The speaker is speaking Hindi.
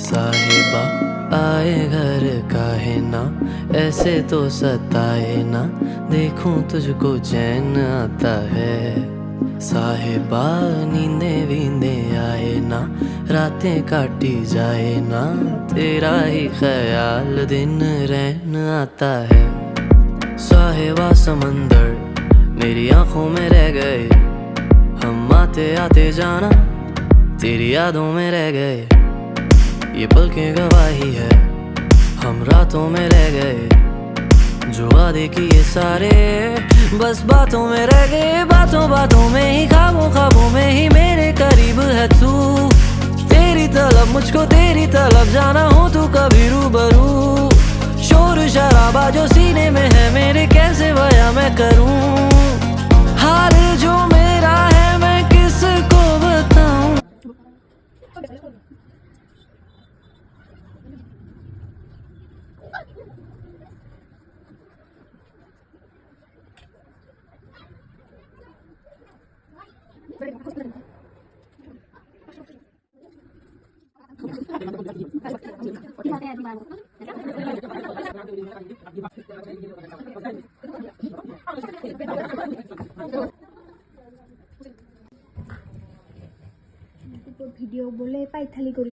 साहिबा आए घर काहे ना, ऐसे तो सताए ना, देखूं तुझको चैन आता है। साहिबा नींदे वींदे आए ना, रातें काटी जाए ना, तेरा ही ख्याल दिन रहन आता है। साहिबा समंदर मेरी आंखों में रह गए, हम आते आते जाना तेरी यादों में रह गए। ये पल की गवाही है, हम रातों में रह गए, जो वादे किए सारे बस बातों में रह गए। बातों बातों में ही, ख्वाबों ख्वाबों में ही मेरे करीब है तू। तेरी तलब मुझको तेरी तलब, जाना हो तू कभी रूबरू। शोर शराबा जो सीने में है मेरे, कैसे बयां मैं करूं। हाल जो मेरा है मैं किसको बताऊं। ভিডিও বলে পাইথালি করি।